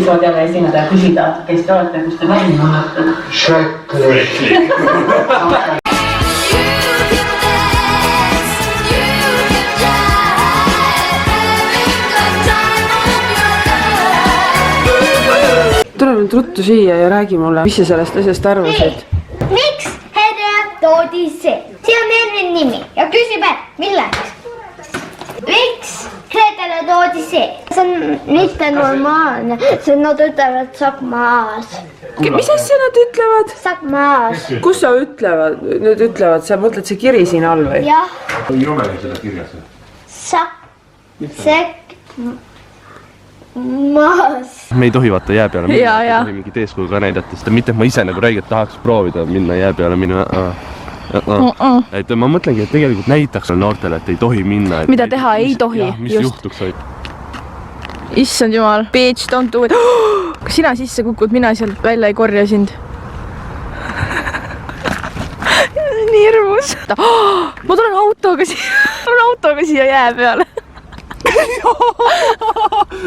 siis saavad jälle esineda ja küsida, kes te olete, kus te mängima olete. Shrek. Tule nüüd ruttu siia ja räägi mulle, mis sa sellest asjast arvasid? Miks Herre toodi see? See on enne nimi ja küsib, et milleks? Miks Gretele toodi see? See on mitte normaalne, see nad ütlevad saab maas. Mis asja nad ütlevad? Saab maas. Kus sa nüüd ütlevad? Sa mõtled see kiri siin all või? Jah. Ei ole seda kirjas. Saab. Sekk. Maas. Me ei tohi vaata jää peale minna, Ja. ei tohi mingit eeskuju ka näidata, sest mitte ma ise nagu räigelt tahaks proovida minna jää peale minna. Et ma mõtlengi, et tegelikult näitaks noortele, et ei tohi minna. Mida teha ei tohi, mis just. juhtuks võib. Issand jumal, bitch, don't do it. Kui sina sisse kukud, mina sealt välja ei korja sind. Nii hirmus. Ma tulen autoga siia jää peale.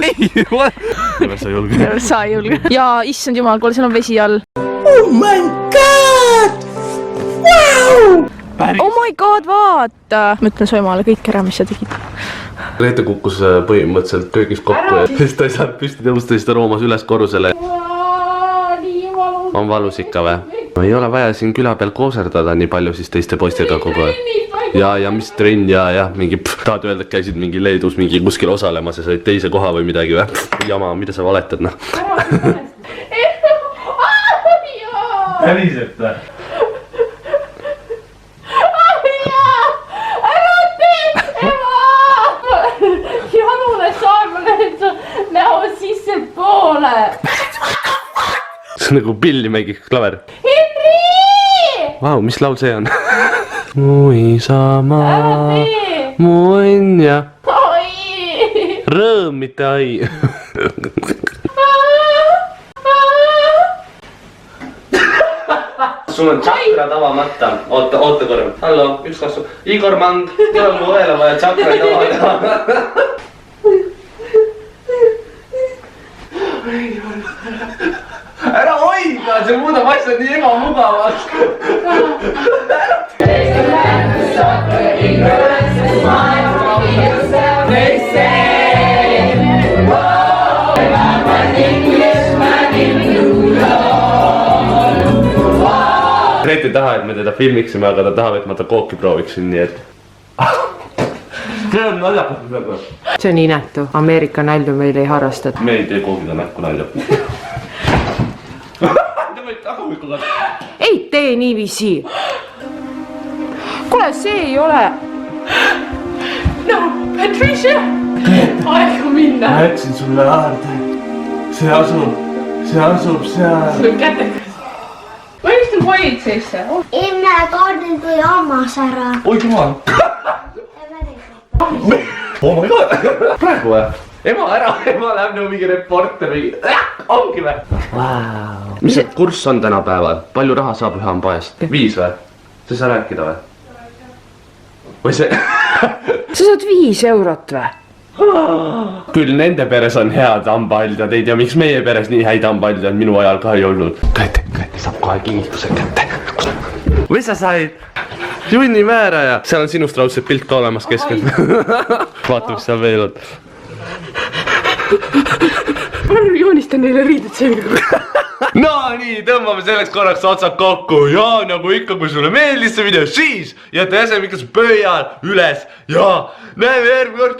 Ei, sa ei julge. Sa ei julge. Ja issand jumal, kuule, seal on vesi all. Oh my god! Wow! Oh my god, vaata! Ma ütlen su emale kõik ära, mis sa tegid. Reete kukkus põhimõtteliselt köögis kokku ja siis ta ei saanud püsti tõusta, siis ta roomas üles korrusele. On valus ikka või? Ei ole vaja siin küla peal kooserdada nii palju siis teiste poistega kogu aeg. Ja mis trenn ja mingi tahad öelda, et käisid mingi Leedus mingi kuskil osalemas ja said teise koha või midagi või? Jama, mida sa valetad, noh? Päriselt või? See on nagu pilli mängiks klaver. Vau, mis laul see on? Mu isamaa, mu õnn ja rõõm, mitte ai. Sul on tšakrad avamata. Oota korra. Hallo, üks kasvu. Igor Mang, tule mu õele vaja tšakrad avada. Ära hoida, see muudab asja nii ebamugavaks. Reet ei taha, et me teda filmiksime, aga ta tahab, et ma ta kooki prooviksin, nii et... See on naljakas. See on inetu. Ameerika nalju meil ei harrastata. Me ei tee koogida näkku nalja. Ei tee niiviisi. Kuule, see ei ole. No, Patricia! Aega minna. Ma jätsin sulle aarde. See asub seal. Sul on kätekas. Where's the white sister? Emme kaardin tuli hammas ära. Oi jumal. Oh my god. Praegu või? Ema läheb nagu mingi reporter või... Ongi või? Wow. Mis see kurss on tänapäeval? Palju raha saab ühe hamba eest? 5 või? Sa ei saa rääkida või? Või see... Sa saad 5 eurot või? Küll nende peres on head hambahaldjad, ei tea miks meie peres nii häid hambahaldjad minu ajal ka ei olnud. Grete saab kohe kingituse kätte. Või sa said? Junnimääraja. Seal on sinust raudselt pilt ka olemas keskel. Vaata, mis seal veel on. Palun joonista neile riided selga. No nii, tõmbame selleks korraks otsad kokku ja nagu ikka, kui sulle meeldis see video, siis jäta jäsemikas pöial üles ja näeme järgmine kord.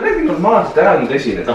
Räägi normaalselt, ära nüüd esineda.